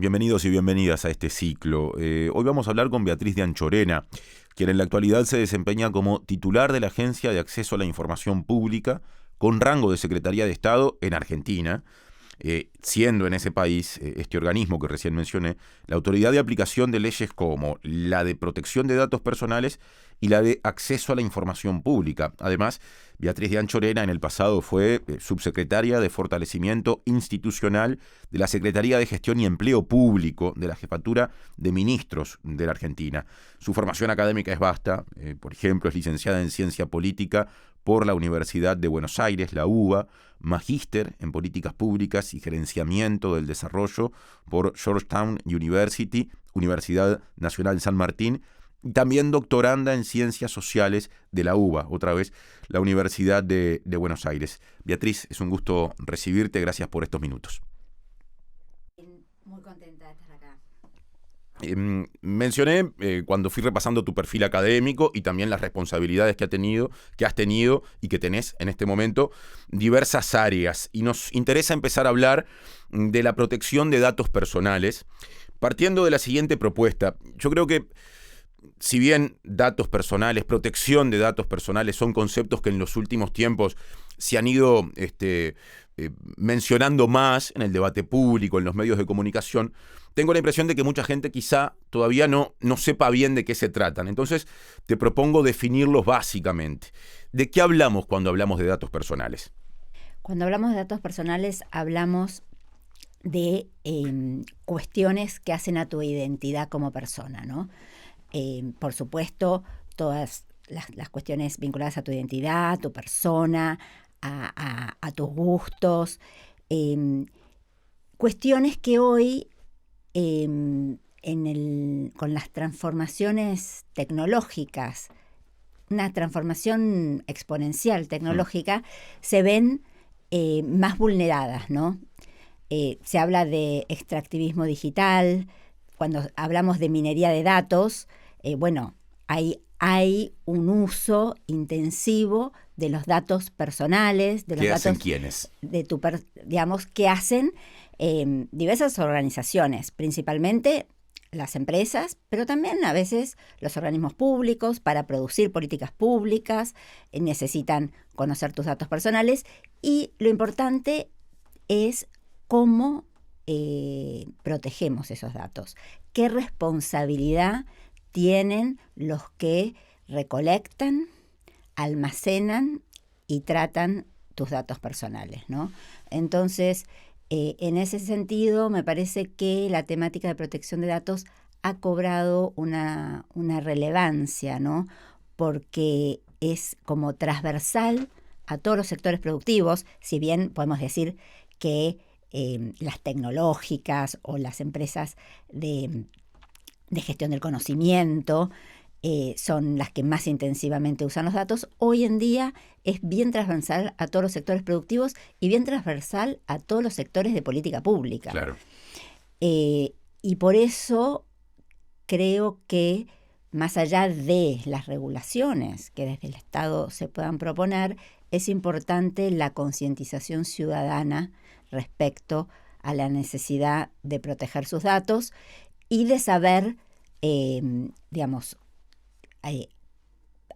Bienvenidos y bienvenidas a este ciclo. Hoy vamos a hablar con Beatriz de Anchorena, quien en la actualidad se desempeña como titular de la Agencia de Acceso a la Información Pública, con rango de Secretaría de Estado en Argentina, siendo en ese país este organismo que recién mencioné la autoridad de aplicación de leyes como la de protección de datos personales y la de acceso a la información pública. Además, Beatriz de Anchorena en el pasado fue subsecretaria de Fortalecimiento Institucional de la Secretaría de Gestión y Empleo Público de la Jefatura de Ministros de la Argentina. Su formación académica es vasta, por ejemplo, es licenciada en Ciencia Política por la Universidad de Buenos Aires, la UBA, magíster en Políticas Públicas y Gerenciamiento del Desarrollo por Georgetown University, Universidad Nacional San Martín, y también doctoranda en Ciencias Sociales de la UBA, otra vez la Universidad de Buenos Aires. Beatriz, es un gusto recibirte, gracias por estos minutos. Muy contenta de estar acá. Mencioné cuando fui repasando tu perfil académico y también las responsabilidades que has tenido y que tenés en este momento, diversas áreas. Y nos interesa empezar a hablar de la protección de datos personales, partiendo de la siguiente propuesta. Yo creo que si bien datos personales, protección de datos personales son conceptos que en los últimos tiempos se han ido mencionando más en el debate público, en los medios de comunicación, tengo la impresión de que mucha gente quizá todavía no sepa bien de qué se tratan. Entonces te propongo definirlos básicamente. ¿De qué hablamos cuando hablamos de datos personales? Cuando hablamos de datos personales hablamos de cuestiones que hacen a tu identidad como persona, ¿no? Por supuesto, todas las cuestiones vinculadas a tu identidad, a tu persona, a tus gustos, cuestiones que hoy, con las transformaciones tecnológicas, una transformación exponencial tecnológica, se ven más vulneradas, ¿no? Se habla de extractivismo digital. Cuando hablamos de minería de datos, hay un uso intensivo de los datos personales, de los ¿Qué datos hacen quiénes? Que hacen diversas organizaciones, principalmente las empresas, pero también a veces los organismos públicos para producir políticas públicas, necesitan conocer tus datos personales y lo importante es cómo protegemos esos datos. ¿Qué responsabilidad tienen los que recolectan, almacenan y tratan tus datos personales, ¿no? Entonces, en ese sentido, me parece que la temática de protección de datos ha cobrado una relevancia, ¿no? Porque es como transversal a todos los sectores productivos, si bien podemos decir que las tecnológicas o las empresas de gestión del conocimiento son las que más intensivamente usan los datos. Hoy en día es bien transversal a todos los sectores productivos y bien transversal a todos los sectores de política pública. Claro. Y por eso creo que más allá de las regulaciones que desde el Estado se puedan proponer, es importante la concientización ciudadana respecto a la necesidad de proteger sus datos y de saber,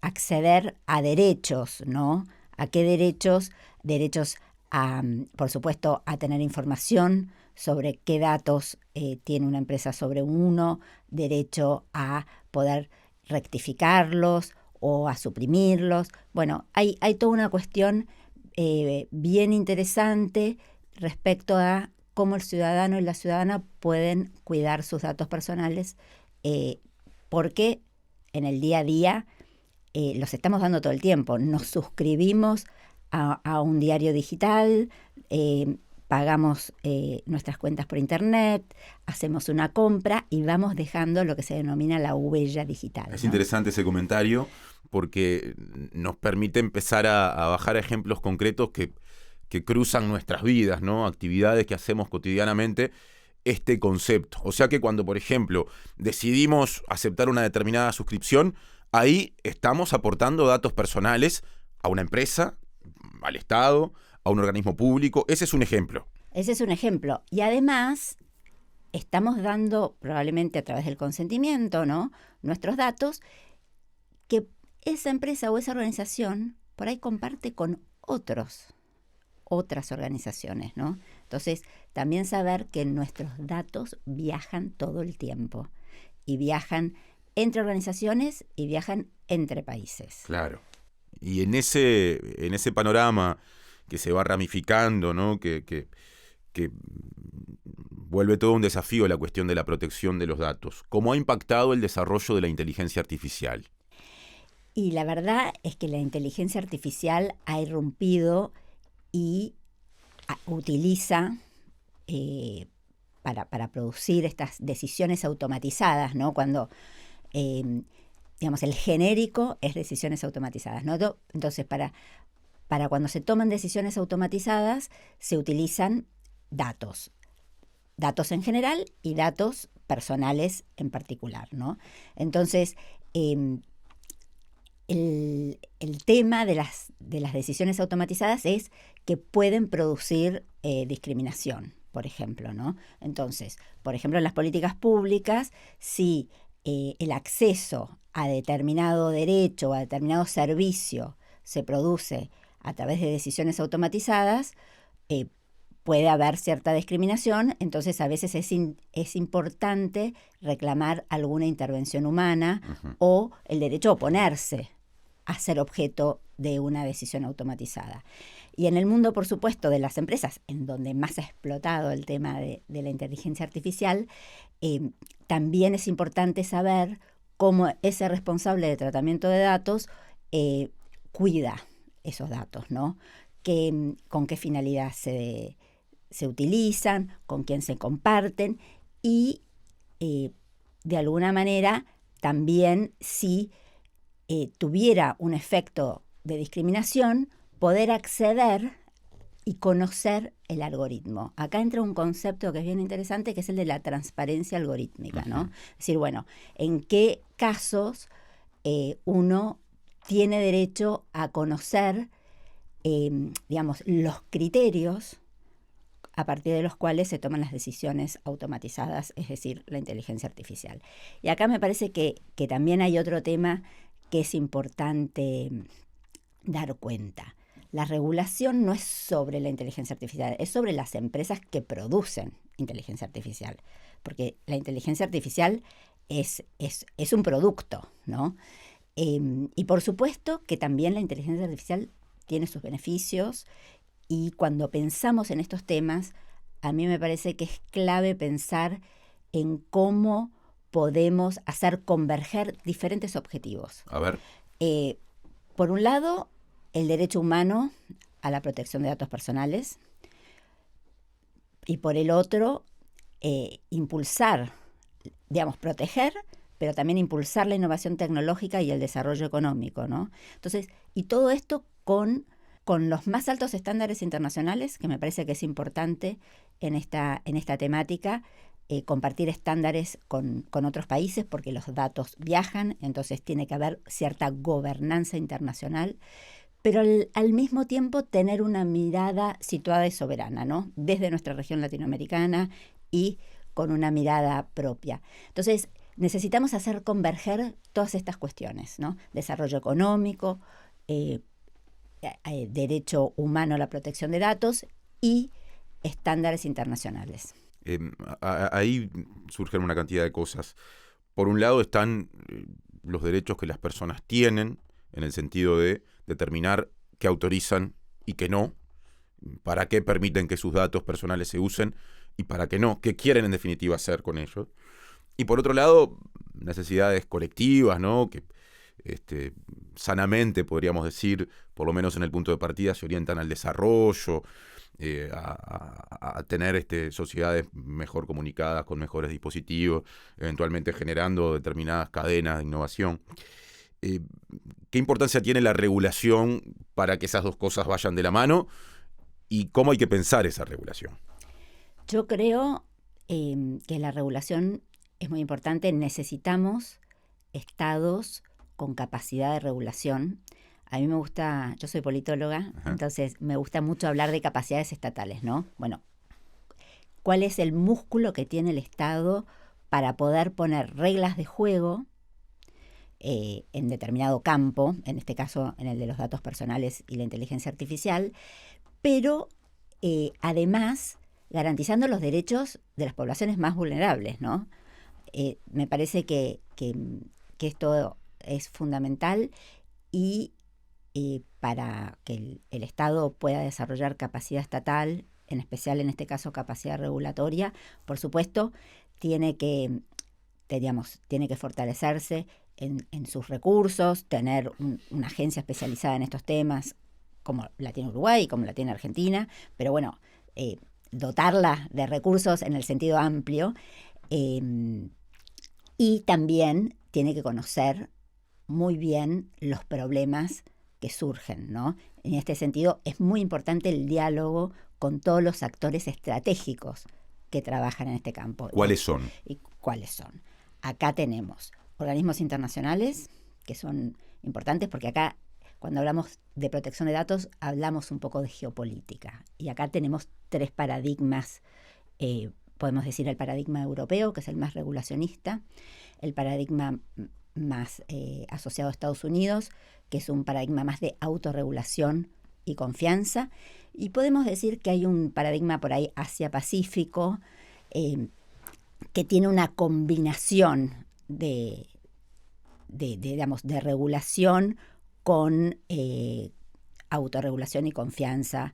acceder a derechos, ¿no? ¿A qué derechos? Derechos a, por supuesto, a tener información sobre qué datos tiene una empresa sobre uno, derecho a poder rectificarlos o a suprimirlos. Bueno, hay toda una cuestión bien interesante respecto a cómo el ciudadano y la ciudadana pueden cuidar sus datos personales, porque en el día a día los estamos dando todo el tiempo. Nos suscribimos a un diario digital, pagamos nuestras cuentas por internet, hacemos una compra y vamos dejando lo que se denomina la huella digital, ¿no? Es interesante ese comentario porque nos permite empezar a bajar ejemplos concretos que cruzan nuestras vidas, ¿no? Actividades que hacemos cotidianamente, este concepto. O sea que cuando, por ejemplo, decidimos aceptar una determinada suscripción, ahí estamos aportando datos personales a una empresa, al Estado, a un organismo público. Ese es un ejemplo. Ese es un ejemplo. Y además, estamos dando, probablemente a través del consentimiento, ¿no?, nuestros datos, que esa empresa o esa organización por ahí comparte con otras organizaciones, ¿no? Entonces, también saber que nuestros datos viajan todo el tiempo, y viajan entre organizaciones y viajan entre países. Claro. Y en ese panorama que se va ramificando, ¿no?, que vuelve todo un desafío la cuestión de la protección de los datos, ¿cómo ha impactado el desarrollo de la inteligencia artificial? Y la verdad es que la inteligencia artificial ha irrumpido y utiliza para producir estas decisiones automatizadas, ¿no? Cuando, digamos, el genérico es decisiones automatizadas, ¿no? Entonces, para cuando se toman decisiones automatizadas, se utilizan datos en general y datos personales en particular, ¿no? Entonces, el tema de las decisiones automatizadas es que pueden producir discriminación, por ejemplo, ¿no? Entonces, por ejemplo, en las políticas públicas, si el acceso a determinado derecho o a determinado servicio se produce a través de decisiones automatizadas, puede haber cierta discriminación. Entonces a veces es importante reclamar alguna intervención humana o el derecho a oponerse a ser objeto de una decisión automatizada. Y en el mundo, por supuesto, de las empresas, en donde más ha explotado el tema de la inteligencia artificial, también es importante saber cómo ese responsable de tratamiento de datos cuida esos datos, ¿no? Con qué finalidad se utilizan, con quién se comparten y, de alguna manera, también si tuviera un efecto de discriminación, poder acceder y conocer el algoritmo. Acá entra un concepto que es bien interesante, que es el de la transparencia algorítmica, ¿no? Es decir, bueno, en qué casos uno tiene derecho a conocer, digamos, los criterios a partir de los cuales se toman las decisiones automatizadas, es decir, la inteligencia artificial. Y acá me parece que también hay otro tema que es importante dar cuenta. La regulación no es sobre la inteligencia artificial, es sobre las empresas que producen inteligencia artificial, porque la inteligencia artificial es un producto, ¿no? Y por supuesto que también la inteligencia artificial tiene sus beneficios, y cuando pensamos en estos temas, a mí me parece que es clave pensar en cómo podemos hacer converger diferentes objetivos. A ver. Por un lado, el derecho humano a la protección de datos personales, y por el otro, impulsar, digamos, proteger, pero también impulsar la innovación tecnológica y el desarrollo económico, ¿no? Entonces, y todo esto con los más altos estándares internacionales, que me parece que es importante en esta temática, compartir estándares con otros países, porque los datos viajan, entonces tiene que haber cierta gobernanza internacional, pero al mismo tiempo tener una mirada situada y soberana, ¿no? Desde nuestra región latinoamericana y con una mirada propia. Entonces, necesitamos hacer converger todas estas cuestiones, ¿no? Desarrollo económico, derecho humano a la protección de datos y estándares internacionales. Ahí surgen una cantidad de cosas. Por un lado están los derechos que las personas tienen, en el sentido de determinar qué autorizan y qué no, para qué permiten que sus datos personales se usen y para qué no, qué quieren en definitiva hacer con ellos. Y por otro lado, necesidades colectivas, ¿no?, que sanamente, podríamos decir, por lo menos en el punto de partida, se orientan al desarrollo, a tener sociedades mejor comunicadas, con mejores dispositivos, eventualmente generando determinadas cadenas de innovación. ¿Qué importancia tiene la regulación para que esas dos cosas vayan de la mano? ¿Y cómo hay que pensar esa regulación? Yo creo que la regulación es muy importante. Necesitamos estados con capacidad de regulación. A mí me gusta, yo soy politóloga, entonces me gusta mucho hablar de capacidades estatales, ¿no? Bueno, cuál es el músculo que tiene el Estado para poder poner reglas de juego en determinado campo, en este caso en el de los datos personales y la inteligencia artificial, pero además garantizando los derechos de las poblaciones más vulnerables, ¿no? Me parece que esto es fundamental y para que el Estado pueda desarrollar capacidad estatal, en especial en este caso capacidad regulatoria, por supuesto, tiene que fortalecerse en sus recursos, tener una agencia especializada en estos temas, como la tiene Uruguay, como la tiene Argentina, pero bueno, dotarla de recursos en el sentido amplio, y también tiene que conocer muy bien los problemas que surgen, ¿no? En este sentido, es muy importante el diálogo con todos los actores estratégicos que trabajan en este campo. ¿Cuáles son? ¿Y cuáles son? Acá tenemos organismos internacionales que son importantes porque acá, cuando hablamos de protección de datos, hablamos un poco de geopolítica. Y acá tenemos 3 paradigmas. Podemos decir el paradigma europeo, que es el más regulacionista, el paradigma más asociado a Estados Unidos, que es un paradigma más de autorregulación y confianza, y podemos decir que hay un paradigma por ahí Asia-Pacífico, que tiene una combinación de regulación con autorregulación y confianza,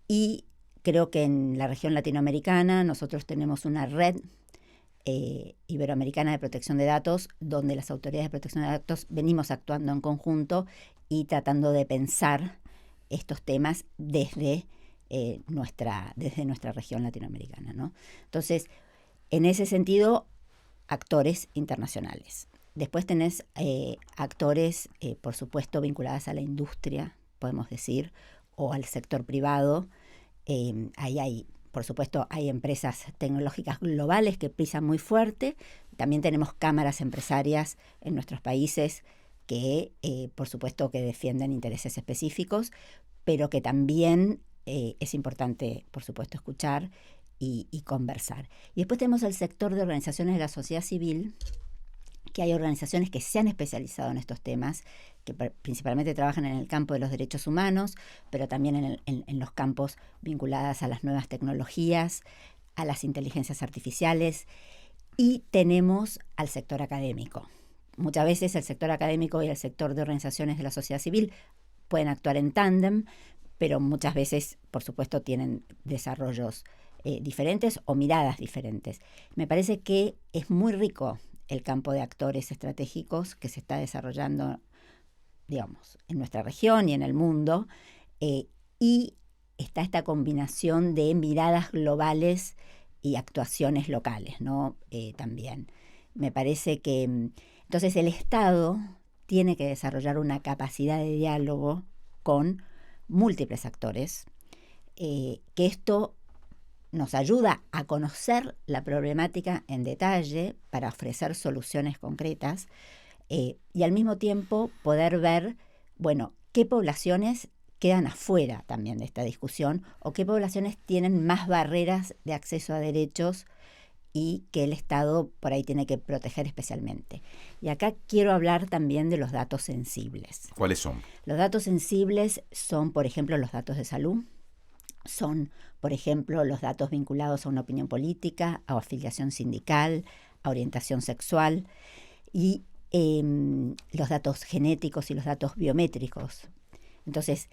y creo que en la región latinoamericana nosotros tenemos una red iberoamericana de protección de datos, donde las autoridades de protección de datos venimos actuando en conjunto y tratando de pensar estos temas desde nuestra región latinoamericana, ¿no? Entonces, en ese sentido, actores internacionales. Después tenés actores, por supuesto, vinculados a la industria, podemos decir, o al sector privado. Ahí hay, por supuesto, hay empresas tecnológicas globales que pisan muy fuerte. También tenemos cámaras empresarias en nuestros países que, por supuesto, que defienden intereses específicos, pero que también es importante, por supuesto, escuchar y conversar. Y después tenemos el sector de organizaciones de la sociedad civil, que hay organizaciones que se han especializado en estos temas, que principalmente trabajan en el campo de los derechos humanos, pero también en los campos vinculados a las nuevas tecnologías, a las inteligencias artificiales, y tenemos al sector académico. Muchas veces el sector académico y el sector de organizaciones de la sociedad civil pueden actuar en tándem, pero muchas veces, por supuesto, tienen desarrollos diferentes o miradas diferentes. Me parece que es muy rico el campo de actores estratégicos que se está desarrollando, digamos, en nuestra región y en el mundo, y está esta combinación de miradas globales y actuaciones locales, ¿no? También. Me parece que entonces el Estado tiene que desarrollar una capacidad de diálogo con múltiples actores, que esto nos ayuda a conocer la problemática en detalle para ofrecer soluciones concretas, y al mismo tiempo poder ver, bueno, qué poblaciones quedan afuera también de esta discusión o qué poblaciones tienen más barreras de acceso a derechos y que el Estado por ahí tiene que proteger especialmente. Y acá quiero hablar también de los datos sensibles. ¿Cuáles son? Los datos sensibles son, por ejemplo, los datos de salud, son, por ejemplo, los datos vinculados a una opinión política, a afiliación sindical, a orientación sexual, y los datos genéticos y los datos biométricos. Entonces,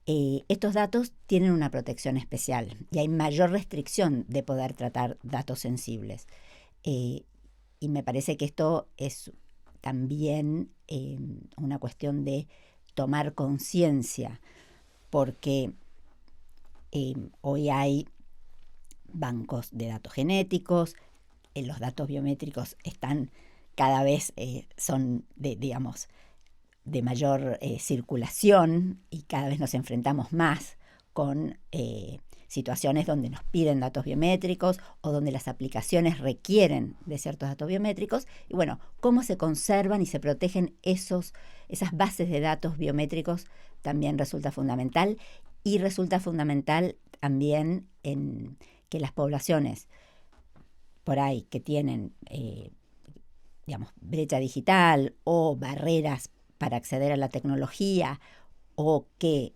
estos datos tienen una protección especial y hay mayor restricción de poder tratar datos sensibles. Y me parece que esto es también una cuestión de tomar conciencia, porque hoy hay bancos de datos genéticos, los datos biométricos están cada vez, son de mayor circulación, y cada vez nos enfrentamos más con situaciones donde nos piden datos biométricos o donde las aplicaciones requieren de ciertos datos biométricos. Y bueno, cómo se conservan y se protegen esas bases de datos biométricos también resulta fundamental. Y resulta fundamental también en que las poblaciones por ahí que tienen, digamos, brecha digital o barreras para acceder a la tecnología o que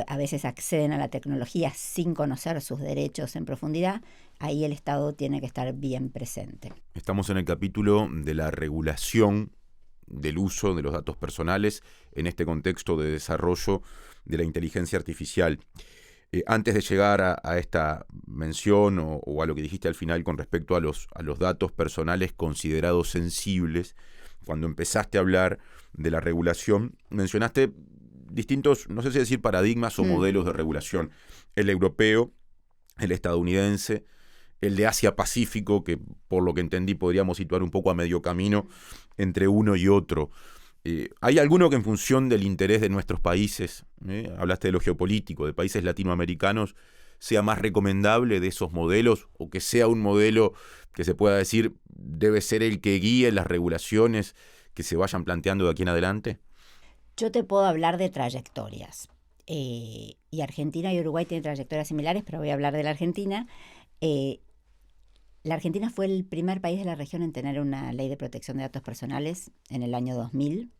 a veces acceden a la tecnología sin conocer sus derechos en profundidad, ahí el Estado tiene que estar bien presente. Estamos en el capítulo de la regulación del uso de los datos personales en este contexto de desarrollo de la inteligencia artificial. Antes de llegar a esta mención o a lo que dijiste al final con respecto a los datos personales considerados sensibles, cuando empezaste a hablar de la regulación, mencionaste distintos, no sé si decir paradigmas o modelos de regulación. El europeo, el estadounidense, el de Asia-Pacífico, que por lo que entendí podríamos situar un poco a medio camino entre uno y otro. ¿Hay alguno que en función del interés de nuestros países, hablaste de lo geopolítico, de países latinoamericanos, sea más recomendable de esos modelos o que sea un modelo que se pueda decir debe ser el que guíe las regulaciones que se vayan planteando de aquí en adelante? Yo te puedo hablar de trayectorias. Y Argentina y Uruguay tienen trayectorias similares, pero voy a hablar de la Argentina. La Argentina fue el primer país de la región en tener una ley de protección de datos personales en el año 2000.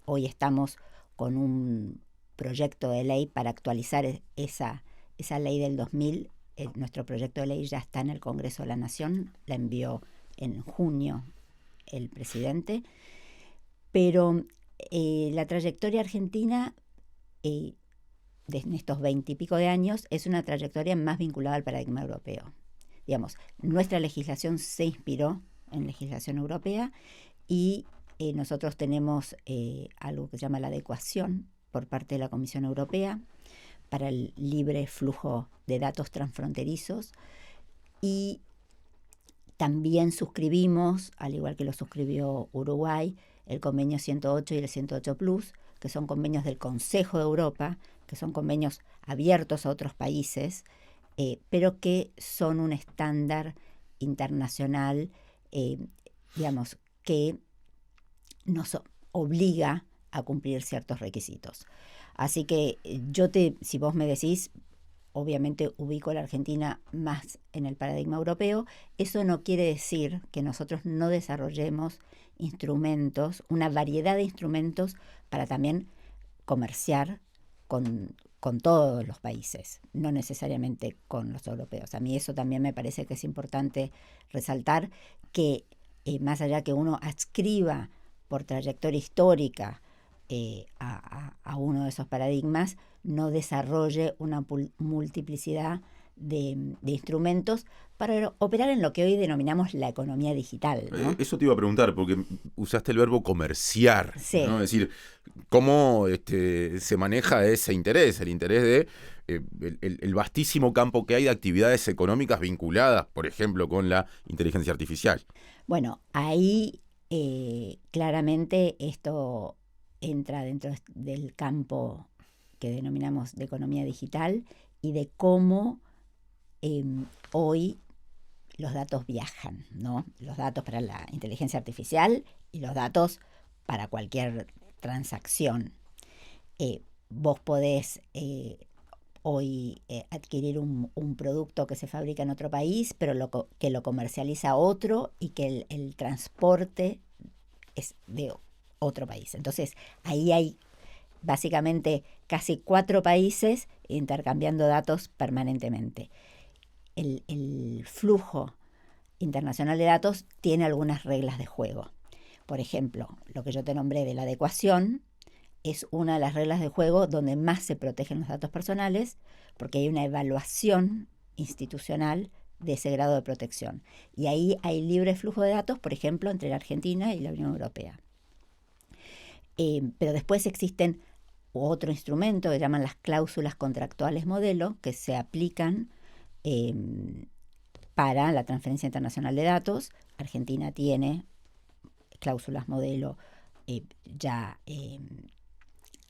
Hoy estamos con un proyecto de ley para actualizar esa ley del 2000. Nuestro proyecto de ley ya está en el Congreso de la Nación, la envió en junio el presidente. Pero la trayectoria argentina de estos 20 y pico de años es una trayectoria más vinculada al paradigma europeo. Digamos, nuestra legislación se inspiró en legislación europea y nosotros tenemos algo que se llama la adecuación por parte de la Comisión Europea para el libre flujo de datos transfronterizos y también suscribimos, al igual que lo suscribió Uruguay, el convenio 108 y el 108 Plus, que son convenios del Consejo de Europa, que son convenios abiertos a otros países, pero que son un estándar internacional, digamos, que nos obliga a cumplir ciertos requisitos. Así que si vos me decís, obviamente ubico a la Argentina más en el paradigma europeo. Eso no quiere decir que nosotros no desarrollemos instrumentos, una variedad de instrumentos para también comerciar con todos los países, no necesariamente con los europeos. A mí eso también me parece que es importante resaltar, que más allá que uno adscriba por trayectoria histórica a uno de esos paradigmas, no desarrolle una multiplicidad de instrumentos para operar en lo que hoy denominamos la economía digital, ¿no? Eso te iba a preguntar, porque usaste el verbo comerciar, sí, ¿no? Es decir, ¿cómo se maneja ese interés? El interés de el vastísimo campo que hay de actividades económicas vinculadas, por ejemplo, con la inteligencia artificial. Bueno, ahí claramente esto entra dentro del campo que denominamos de economía digital y de cómo hoy los datos viajan, ¿no? Los datos para la inteligencia artificial y los datos para cualquier transacción. Vos podés hoy adquirir un producto que se fabrica en otro país, pero que lo comercializa otro y que el transporte es de otro país. Entonces, ahí hay básicamente casi 4 países intercambiando datos permanentemente. El flujo internacional de datos tiene algunas reglas de juego. Por ejemplo, lo que yo te nombré de la adecuación es una de las reglas de juego donde más se protegen los datos personales, porque hay una evaluación institucional de ese grado de protección. Y ahí hay libre flujo de datos, por ejemplo, entre la Argentina y la Unión Europea. Pero después existen otro instrumento que llaman las cláusulas contractuales modelo, que se aplican para la transferencia internacional de datos. Argentina tiene cláusulas modelo ya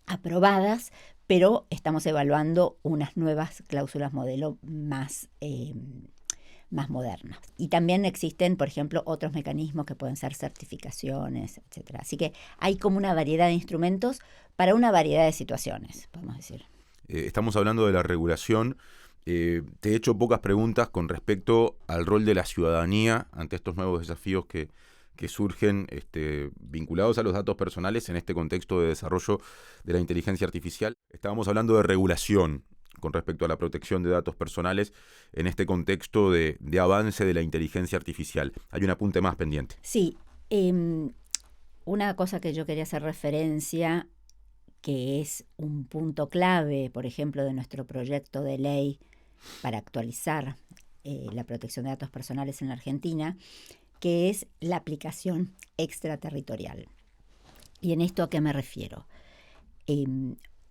aprobadas, pero estamos evaluando unas nuevas cláusulas modelo más modernas. Y también existen, por ejemplo, otros mecanismos que pueden ser certificaciones, etc. Así que hay como una variedad de instrumentos para una variedad de situaciones, podemos decir. Estamos hablando de la regulación Te he hecho pocas preguntas con respecto al rol de la ciudadanía ante estos nuevos desafíos que surgen vinculados a los datos personales en este contexto de desarrollo de la inteligencia artificial. Estábamos hablando de regulación con respecto a la protección de datos personales en este contexto de avance de la inteligencia artificial. Hay un apunte más pendiente. Sí, una cosa que yo quería hacer referencia, que es un punto clave, por ejemplo, de nuestro proyecto de ley para actualizar la protección de datos personales en la Argentina, que es la aplicación extraterritorial. ¿Y en esto a qué me refiero?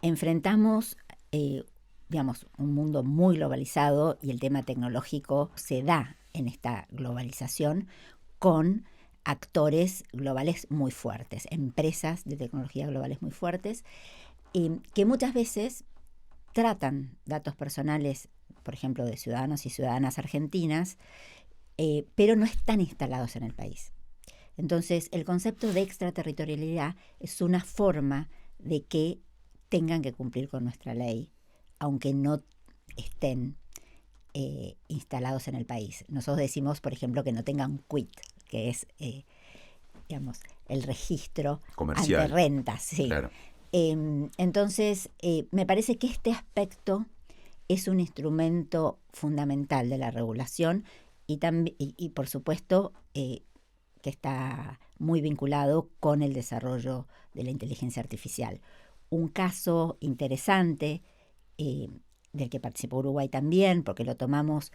Enfrentamos, un mundo muy globalizado y el tema tecnológico se da en esta globalización con actores globales muy fuertes, empresas de tecnología globales muy fuertes, que muchas veces tratan datos personales, por ejemplo, de ciudadanos y ciudadanas argentinas, pero no están instalados en el país. Entonces, el concepto de extraterritorialidad es una forma de que tengan que cumplir con nuestra ley, aunque no estén instalados en el país. Nosotros decimos, por ejemplo, que no tengan quit, que es, el registro comercial ante rentas. Sí. Claro. Entonces, me parece que este aspecto es un instrumento fundamental de la regulación y por supuesto, que está muy vinculado con el desarrollo de la inteligencia artificial. Un caso interesante del que participó Uruguay también, porque lo tomamos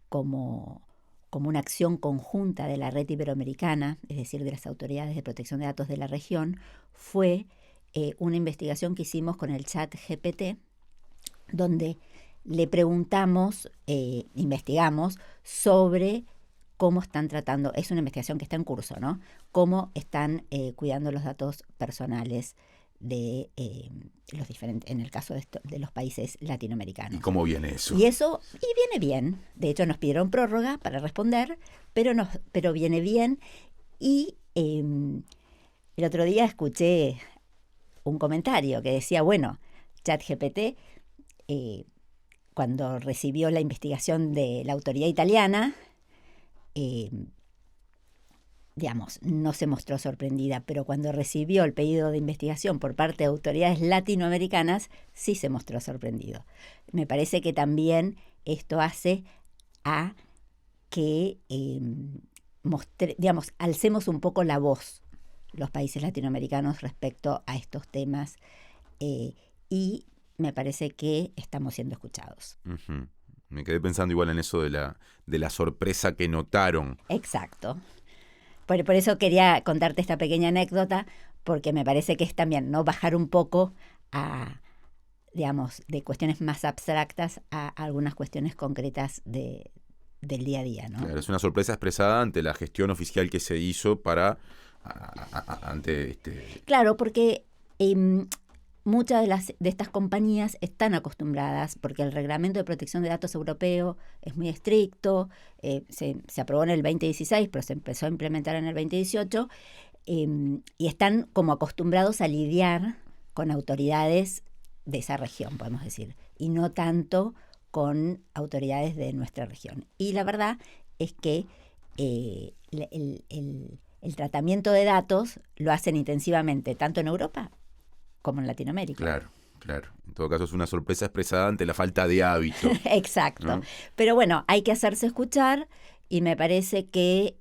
como una acción conjunta de la red iberoamericana, es decir, de las autoridades de protección de datos de la región, fue una investigación que hicimos con el ChatGPT, donde le preguntamos, investigamos sobre cómo están tratando, es una investigación que está en curso, ¿no? Cómo están cuidando los datos personales de los diferentes, en el caso de los países latinoamericanos. ¿Y cómo viene eso? Y viene bien. De hecho, nos pidieron prórroga para responder, pero viene bien. Y el otro día escuché un comentario que decía, bueno, ChatGPT, cuando recibió la investigación de la autoridad italiana, no se mostró sorprendida, pero cuando recibió el pedido de investigación por parte de autoridades latinoamericanas, sí se mostró sorprendido. Me parece que también esto hace a que alcemos un poco la voz los países latinoamericanos respecto a estos temas, y me parece que estamos siendo escuchados. Uh-huh. Me quedé pensando igual en eso de la sorpresa que notaron. Exacto. Por eso quería contarte esta pequeña anécdota, porque me parece que es también, ¿no?, bajar un poco de cuestiones más abstractas a algunas cuestiones concretas del día a día, ¿no? Claro, es una sorpresa expresada ante la gestión oficial que se hizo para ante Claro, porque muchas de estas compañías están acostumbradas, porque el reglamento de protección de datos europeo es muy estricto, se aprobó en el 2016, pero se empezó a implementar en el 2018, y están como acostumbrados a lidiar con autoridades de esa región, podemos decir, y no tanto con autoridades de nuestra región. Y la verdad es que el tratamiento de datos lo hacen intensivamente, tanto en Europa como en Latinoamérica. Claro. En todo caso es una sorpresa expresada ante la falta de hábito. Exacto. ¿No? Pero bueno, hay que hacerse escuchar, y me parece que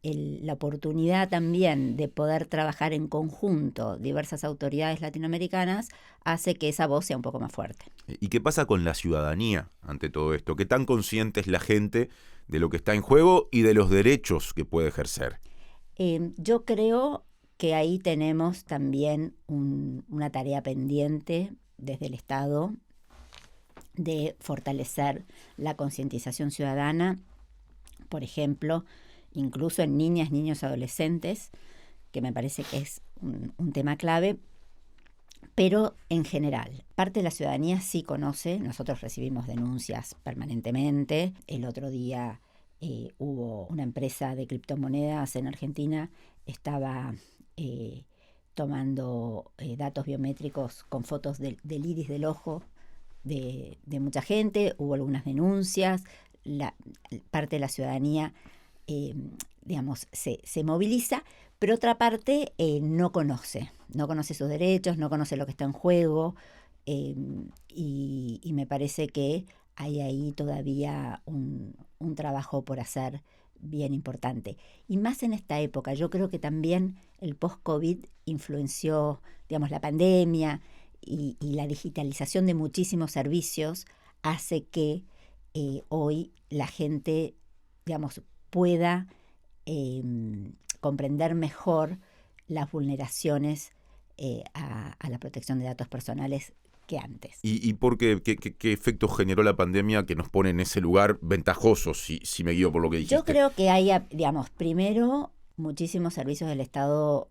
la oportunidad también de poder trabajar en conjunto diversas autoridades latinoamericanas hace que esa voz sea un poco más fuerte. ¿Y qué pasa con la ciudadanía ante todo esto? ¿Qué tan consciente es la gente de lo que está en juego y de los derechos que puede ejercer? Yo creo que ahí tenemos también una tarea pendiente desde el Estado de fortalecer la concientización ciudadana, por ejemplo, incluso en niñas, niños, adolescentes, que me parece que es un tema clave, pero en general, parte de la ciudadanía sí conoce. Nosotros recibimos denuncias permanentemente. El otro día hubo una empresa de criptomonedas en Argentina, estaba tomando datos biométricos con fotos del iris del ojo de mucha gente, hubo algunas denuncias, parte de la ciudadanía, digamos, se moviliza, pero otra parte no conoce sus derechos, no conoce lo que está en juego, y me parece que hay ahí todavía un trabajo por hacer bien importante. Y más en esta época, yo creo que también el post-COVID influenció, digamos, la pandemia y la digitalización de muchísimos servicios hace que hoy la gente, digamos, pueda comprender mejor las vulneraciones a la protección de datos personales que antes. ¿Y por qué efecto generó la pandemia que nos pone en ese lugar ventajoso, si me guío por lo que dijiste? Yo creo que hay, digamos, primero, muchísimos servicios del Estado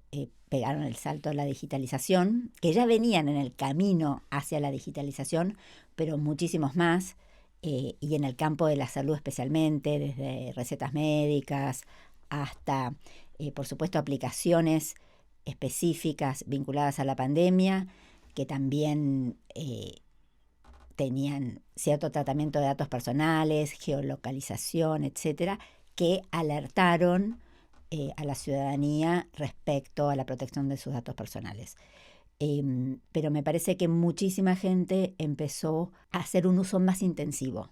pegaron el salto a la digitalización, que ya venían en el camino hacia la digitalización, pero muchísimos más, y en el campo de la salud especialmente, desde recetas médicas hasta, por supuesto, aplicaciones específicas vinculadas a la pandemia, que también tenían cierto tratamiento de datos personales, geolocalización, etcétera, que alertaron a la ciudadanía respecto a la protección de sus datos personales. Pero me parece que muchísima gente empezó a hacer un uso más intensivo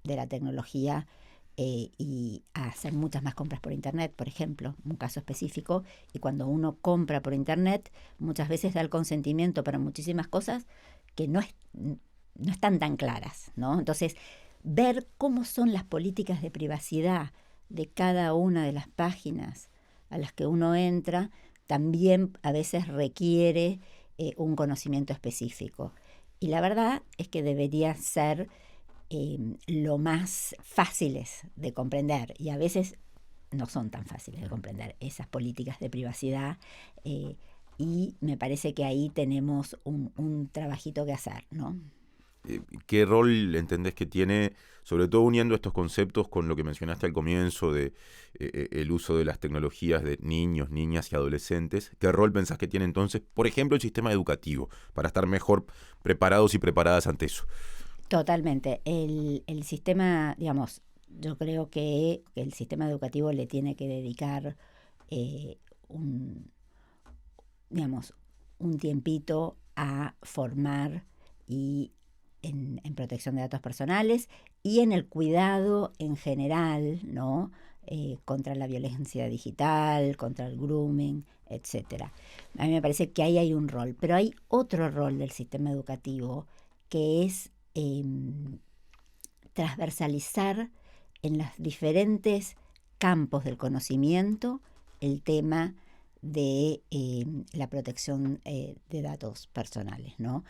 de la tecnología y a hacer muchas más compras por Internet, por ejemplo, un caso específico. Y cuando uno compra por Internet, muchas veces da el consentimiento para muchísimas cosas que no están tan claras, ¿no? Entonces, ver cómo son las políticas de privacidad de cada una de las páginas a las que uno entra, también a veces requiere un conocimiento específico. Y la verdad es que debería ser lo más fáciles de comprender, y a veces no son tan fáciles de comprender esas políticas de privacidad, y me parece que ahí tenemos un trabajito que hacer, ¿no? ¿Qué rol entendés que tiene, sobre todo uniendo estos conceptos con lo que mencionaste al comienzo de el uso de las tecnologías de niños, niñas y adolescentes? ¿Qué rol pensás que tiene entonces, por ejemplo, el sistema educativo, para estar mejor preparados y preparadas ante eso? Totalmente. El sistema, digamos, yo creo que el sistema educativo le tiene que dedicar digamos, un tiempito a formar y en protección de datos personales y en el cuidado en general, ¿no? Contra la violencia digital, contra el grooming, etcétera. A mí me parece que ahí hay un rol, pero hay otro rol del sistema educativo que es transversalizar en los diferentes campos del conocimiento el tema de la protección de datos personales, ¿no?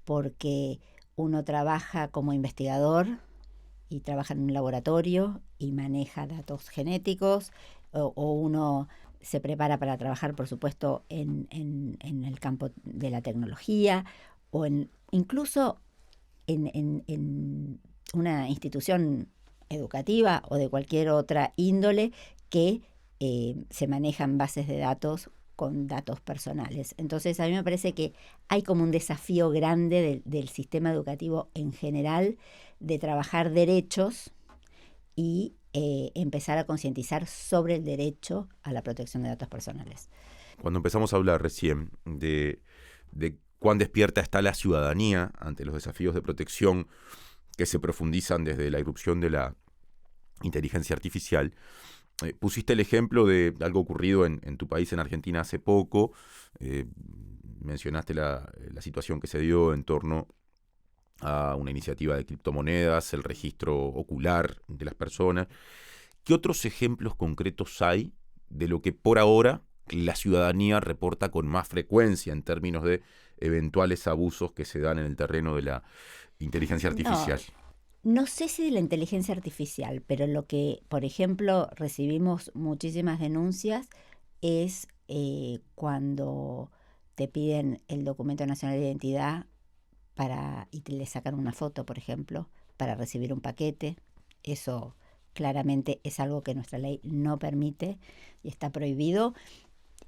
Porque uno trabaja como investigador y trabaja en un laboratorio y maneja datos genéticos, o uno se prepara para trabajar, por supuesto, en el campo de la tecnología, o incluso en una institución educativa o de cualquier otra índole que se manejan bases de datos con datos personales. Entonces, a mí me parece que hay como un desafío grande del sistema educativo en general de trabajar derechos y empezar a concientizar sobre el derecho a la protección de datos personales. Cuando empezamos a hablar recién de cuán despierta está la ciudadanía ante los desafíos de protección que se profundizan desde la irrupción de la inteligencia artificial, pusiste el ejemplo de algo ocurrido en tu país, en Argentina, hace poco. Mencionaste la situación que se dio en torno a una iniciativa de criptomonedas, el registro ocular de las personas. ¿Qué otros ejemplos concretos hay de lo que por ahora la ciudadanía reporta con más frecuencia en términos de eventuales abusos que se dan en el terreno de la inteligencia artificial? No sé si de la inteligencia artificial, pero lo que, por ejemplo, recibimos muchísimas denuncias es cuando te piden el documento nacional de identidad y te le sacan una foto, por ejemplo, para recibir un paquete. Eso claramente es algo que nuestra ley no permite y está prohibido,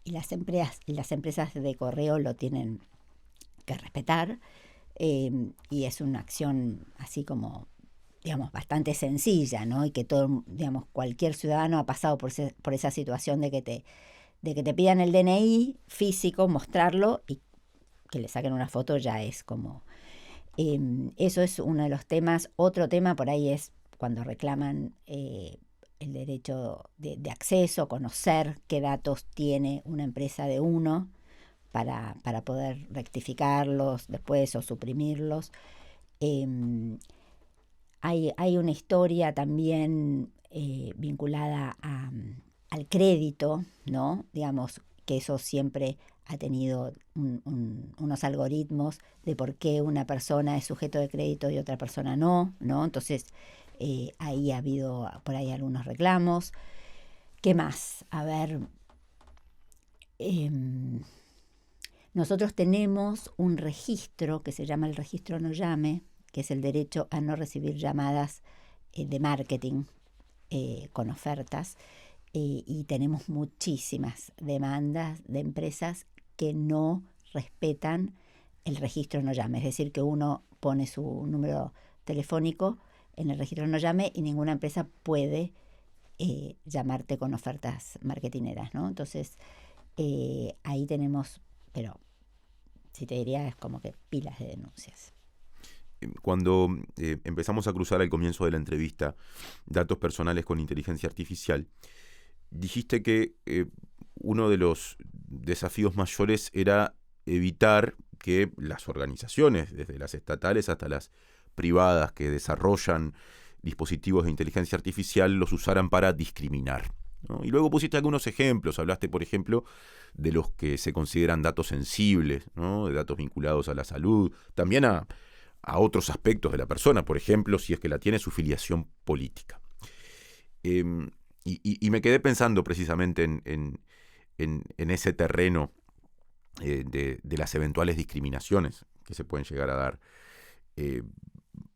y las empresas de correo lo tienen que respetar. y es una acción así como, digamos, bastante sencilla, ¿no? Y que todo, digamos, cualquier ciudadano ha pasado por esa situación de que te pidan el DNI físico, mostrarlo y que le saquen una foto ya es como... eso es uno de los temas. Otro tema por ahí es cuando reclaman el derecho de acceso, conocer qué datos tiene una empresa de uno para poder rectificarlos después o suprimirlos. Hay una historia también vinculada al crédito, ¿no? Digamos que eso siempre ha tenido unos algoritmos de por qué una persona es sujeto de crédito y otra persona no, ¿no? Entonces, ahí ha habido por ahí algunos reclamos. ¿Qué más? A ver, nosotros tenemos un registro que se llama el registro No Llame, que es el derecho a no recibir llamadas de marketing con ofertas, y tenemos muchísimas demandas de empresas que no respetan el registro No Llame, es decir, que uno pone su número telefónico en el registro No Llame y ninguna empresa puede llamarte con ofertas marketineras, ¿no? Entonces, ahí tenemos, pero si te diría, es como que pilas de denuncias. Cuando empezamos a cruzar al comienzo de la entrevista datos personales con inteligencia artificial, dijiste que uno de los desafíos mayores era evitar que las organizaciones, desde las estatales hasta las privadas que desarrollan dispositivos de inteligencia artificial, los usaran para discriminar, ¿no? Y luego pusiste algunos ejemplos, hablaste, por ejemplo, de los que se consideran datos sensibles, ¿no? De datos vinculados a la salud, también a otros aspectos de la persona, por ejemplo, si es que la tiene, su filiación política. Y me quedé pensando precisamente en ese terreno de las eventuales discriminaciones que se pueden llegar a dar.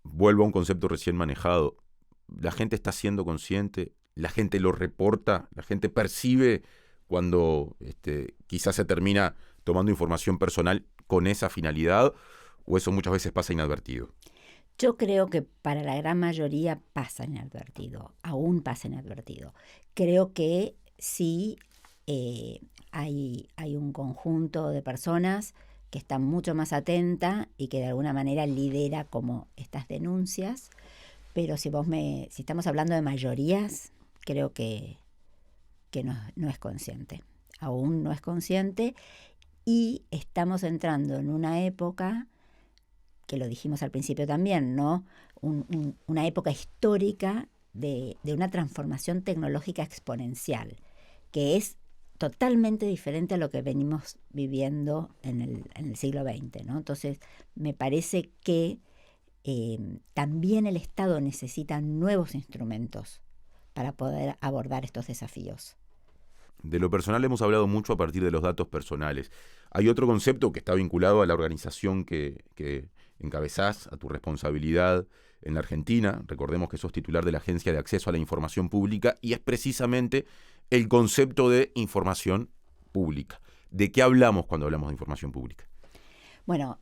Vuelvo a un concepto recién manejado. La gente está siendo consciente, la gente lo reporta, la gente percibe cuando quizás se termina tomando información personal con esa finalidad, o eso muchas veces pasa inadvertido. Yo creo que para la gran mayoría pasa inadvertido, aún pasa inadvertido. Creo que sí hay un conjunto de personas que están mucho más atenta y que de alguna manera lidera como estas denuncias, pero si estamos hablando de mayorías, creo que no es consciente, aún no es consciente, y estamos entrando en una época que lo dijimos al principio también, ¿no? Una época histórica de una transformación tecnológica exponencial, que es totalmente diferente a lo que venimos viviendo en el siglo XX, ¿no? Entonces, me parece que también el Estado necesita nuevos instrumentos para poder abordar estos desafíos. De lo personal hemos hablado mucho a partir de los datos personales. Hay otro concepto que está vinculado a la organización que encabezás, a tu responsabilidad en la Argentina. Recordemos que sos titular de la Agencia de Acceso a la Información Pública y es precisamente el concepto de información pública. ¿De qué hablamos cuando hablamos de información pública? Bueno,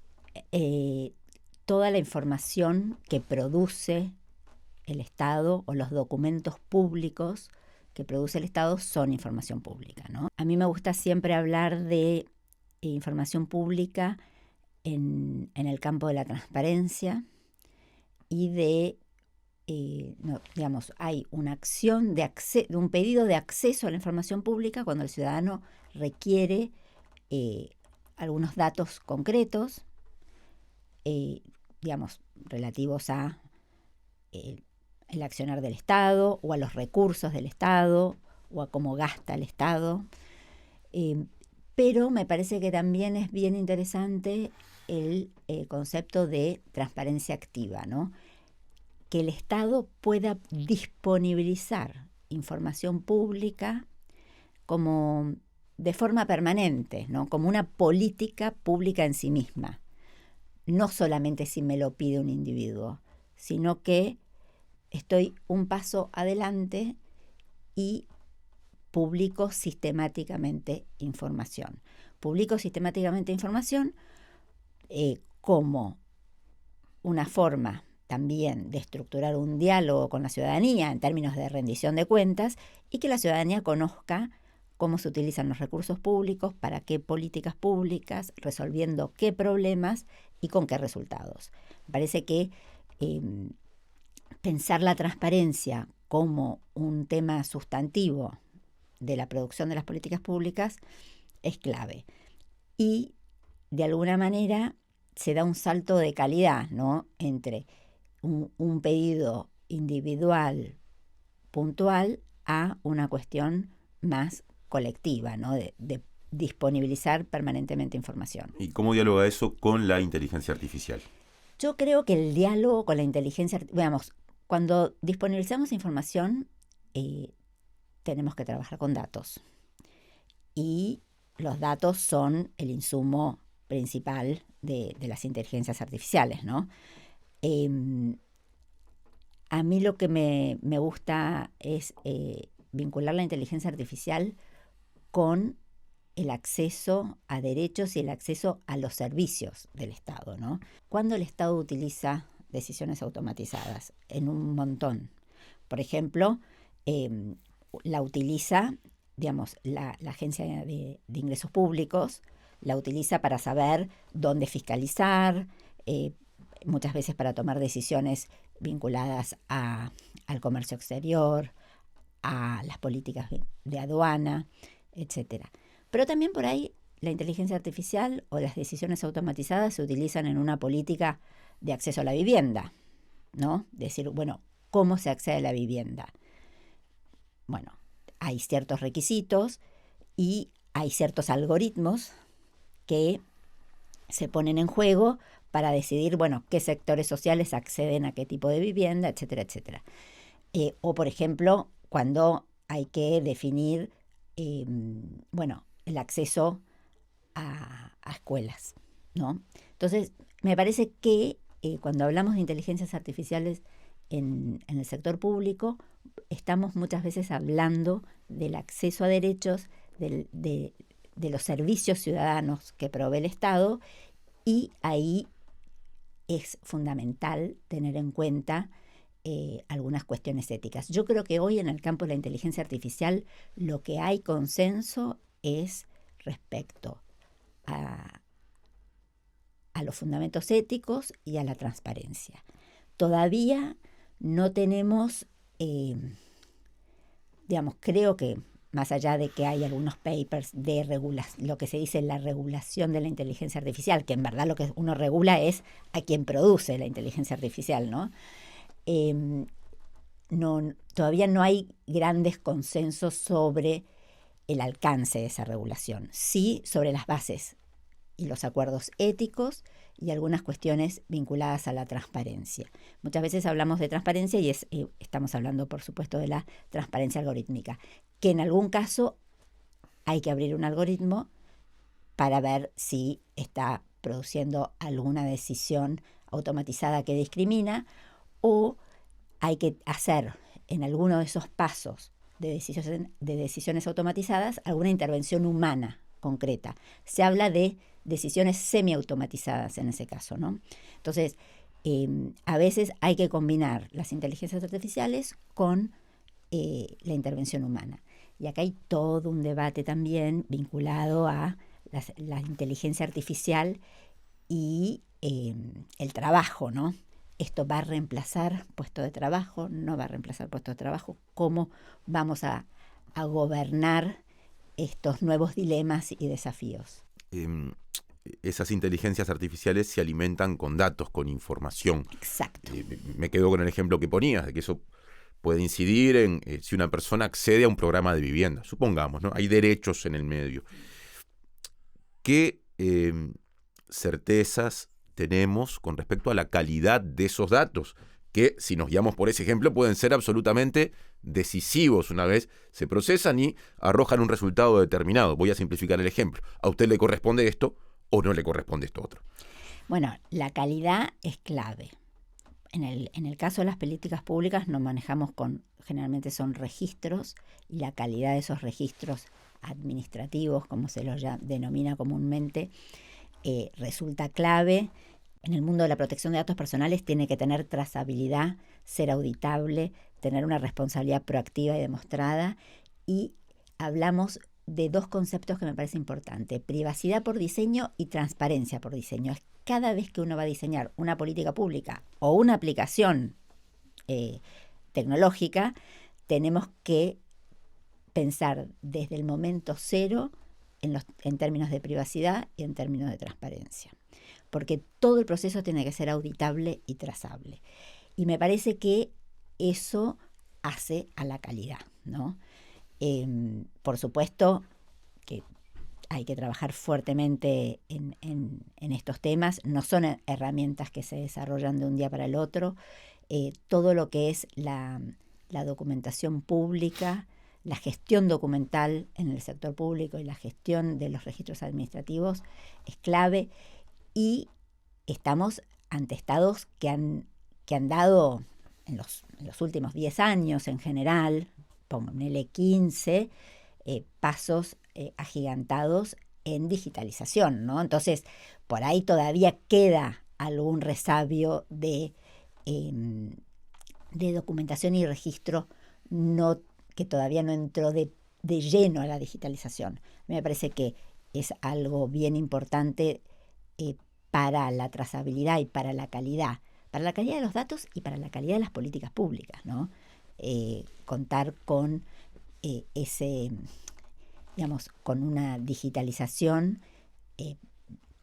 toda la información que produce el Estado o los documentos públicos que produce el Estado son información pública, ¿no? A mí me gusta siempre hablar de información pública en el campo de la transparencia y digamos, hay una acción de un pedido de acceso a la información pública cuando el ciudadano requiere algunos datos concretos, digamos, relativos a el accionar del Estado o a los recursos del Estado o a cómo gasta el Estado. Pero me parece que también es bien interesante el concepto de transparencia activa, ¿no? Que el Estado pueda disponibilizar información pública como de forma permanente, ¿no? Como una política pública en sí misma. No solamente si me lo pide un individuo, sino que estoy un paso adelante y publico sistemáticamente información. Publico sistemáticamente información como una forma también de estructurar un diálogo con la ciudadanía en términos de rendición de cuentas y que la ciudadanía conozca cómo se utilizan los recursos públicos, para qué políticas públicas, resolviendo qué problemas y con qué resultados. Me parece que pensar la transparencia como un tema sustantivo de la producción de las políticas públicas es clave. Y de alguna manera se da un salto de calidad, ¿no?, entre un pedido individual, puntual, a una cuestión más colectiva, ¿no?, de disponibilizar permanentemente información. ¿Y cómo dialoga eso con la inteligencia artificial? Yo creo que el diálogo con la inteligencia, veamos, cuando disponibilizamos información, tenemos que trabajar con datos. Y los datos son el insumo principal de las inteligencias artificiales, ¿no? A mí lo que me gusta es vincular la inteligencia artificial con el acceso a derechos y el acceso a los servicios del Estado, ¿no? Cuando el Estado utiliza decisiones automatizadas, en un montón. Por ejemplo, la utiliza, digamos, la Agencia de Ingresos Públicos, la utiliza para saber dónde fiscalizar, muchas veces para tomar decisiones vinculadas al comercio exterior, a las políticas de aduana, etcétera. Pero también por ahí la inteligencia artificial o las decisiones automatizadas se utilizan en una política de acceso a la vivienda, ¿no? Decir, bueno, ¿cómo se accede a la vivienda? Bueno, hay ciertos requisitos y hay ciertos algoritmos que se ponen en juego para decidir, bueno, qué sectores sociales acceden a qué tipo de vivienda, etcétera, etcétera. O, por ejemplo, cuando hay que definir, bueno, el acceso a escuelas, ¿no? Entonces, me parece que cuando hablamos de inteligencias artificiales en el sector público, estamos muchas veces hablando del acceso a derechos, de los servicios ciudadanos que provee el Estado, y ahí es fundamental tener en cuenta algunas cuestiones éticas. Yo creo que hoy en el campo de la inteligencia artificial lo que hay consenso es respecto a los fundamentos éticos y a la transparencia. Todavía no tenemos, digamos, creo que más allá de que hay algunos papers de lo que se dice la regulación de la inteligencia artificial, que en verdad lo que uno regula es a quien produce la inteligencia artificial, ¿no? Todavía no hay grandes consensos sobre el alcance de esa regulación, sí sobre las bases y los acuerdos éticos y algunas cuestiones vinculadas a la transparencia. Muchas veces hablamos de transparencia y estamos hablando, por supuesto, de la transparencia algorítmica, que en algún caso hay que abrir un algoritmo para ver si está produciendo alguna decisión automatizada que discrimina, o hay que hacer en alguno de esos pasos de decisiones automatizadas alguna intervención humana concreta. Se habla de decisiones semiautomatizadas en ese caso, ¿no? Entonces, a veces hay que combinar las inteligencias artificiales con la intervención humana. Y acá hay todo un debate también vinculado a la inteligencia artificial y el trabajo, ¿no? ¿Esto va a reemplazar puestos de trabajo? ¿No va a reemplazar puestos de trabajo? ¿Cómo vamos a gobernar estos nuevos dilemas y desafíos? Esas inteligencias artificiales se alimentan con datos, con información. Exacto. Me quedo con el ejemplo que ponías, de que eso puede incidir en si una persona accede a un programa de vivienda. Supongamos, ¿no? Hay derechos en el medio. ¿Qué certezas tenemos con respecto a la calidad de esos datos? Que, si nos guiamos por ese ejemplo, pueden ser absolutamente decisivos una vez se procesan y arrojan un resultado determinado. Voy a simplificar el ejemplo. ¿A usted le corresponde esto o no le corresponde esto otro? Bueno, la calidad es clave. En el caso de las políticas públicas nos manejamos generalmente son registros, y la calidad de esos registros administrativos, como se los denomina comúnmente, resulta clave. en el mundo de la protección de datos personales tiene que tener trazabilidad, ser auditable, tener una responsabilidad proactiva y demostrada. Y hablamos de dos conceptos que me parece importante: privacidad por diseño y transparencia por diseño. Es cada vez que uno va a diseñar una política pública o una aplicación tecnológica, tenemos que pensar desde el momento cero en términos de privacidad y en términos de transparencia, porque todo el proceso tiene que ser auditable y trazable. Y me parece que eso hace a la calidad, ¿no? Por supuesto que hay que trabajar fuertemente en estos temas. No son herramientas que se desarrollan de un día para el otro. Todo lo que es la documentación pública, la gestión documental en el sector público y la gestión de los registros administrativos es clave. Y estamos ante estados que han dado en los últimos 10 años en general, ponele 15, pasos agigantados en digitalización, ¿no? Entonces, por ahí todavía queda algún resabio de documentación y registro que todavía no entró de lleno a la digitalización. Me parece que es algo bien importante para la trazabilidad y para la calidad de los datos y para la calidad de las políticas públicas, ¿no? Contar con con una digitalización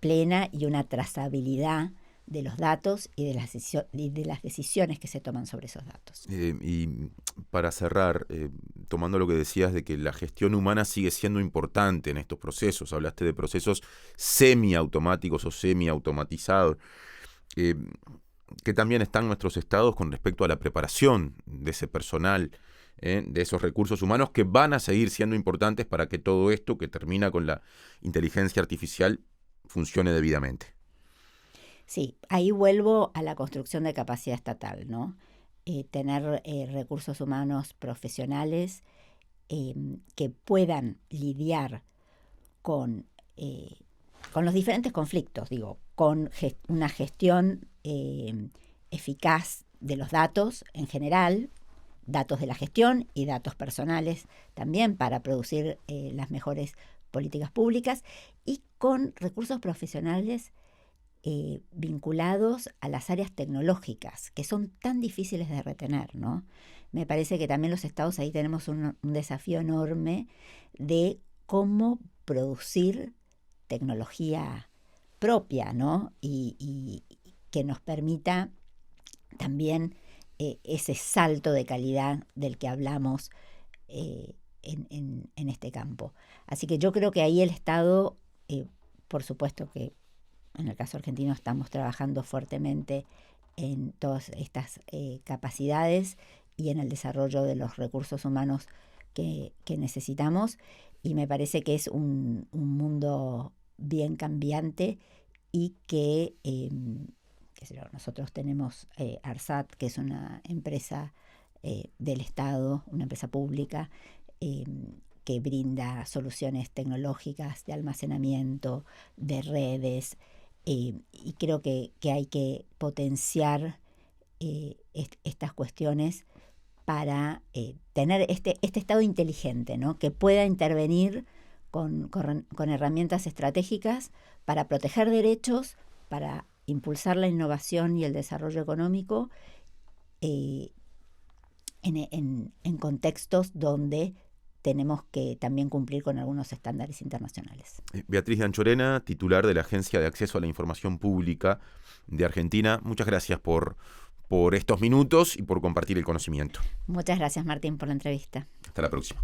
plena y una trazabilidad de los datos y de las decisiones que se toman sobre esos datos. Y para cerrar, tomando lo que decías de que la gestión humana sigue siendo importante en estos procesos, hablaste de procesos semiautomáticos o semiautomatizados, que también están nuestros estados con respecto a la preparación de ese personal, de esos recursos humanos que van a seguir siendo importantes para que todo esto que termina con la inteligencia artificial funcione debidamente. Sí, ahí vuelvo a la construcción de capacidad estatal, ¿no? Tener recursos humanos profesionales que puedan lidiar con los diferentes conflictos, con una gestión eficaz de los datos en general, datos de la gestión y datos personales también para producir las mejores políticas públicas, y con recursos profesionales vinculados a las áreas tecnológicas, que son tan difíciles de retener, ¿no? Me parece que también los estados ahí tenemos un desafío enorme de cómo producir tecnología propia, ¿no? Y que nos permita también ese salto de calidad del que hablamos en este campo. Así que yo creo que ahí el Estado, por supuesto que en el caso argentino estamos trabajando fuertemente en todas estas capacidades y en el desarrollo de los recursos humanos que necesitamos, y me parece que es un mundo bien cambiante y que nosotros tenemos ARSAT, que es una empresa del Estado, una empresa pública que brinda soluciones tecnológicas de almacenamiento, de redes, y creo que hay que potenciar estas cuestiones para tener este Estado inteligente, ¿no? Que pueda intervenir con herramientas estratégicas para proteger derechos, para impulsar la innovación y el desarrollo económico en contextos donde tenemos que también cumplir con algunos estándares internacionales. Beatriz de Anchorena, titular de la Agencia de Acceso a la Información Pública de Argentina, muchas gracias por estos minutos y por compartir el conocimiento. Muchas gracias, Martín, por la entrevista. Hasta la próxima.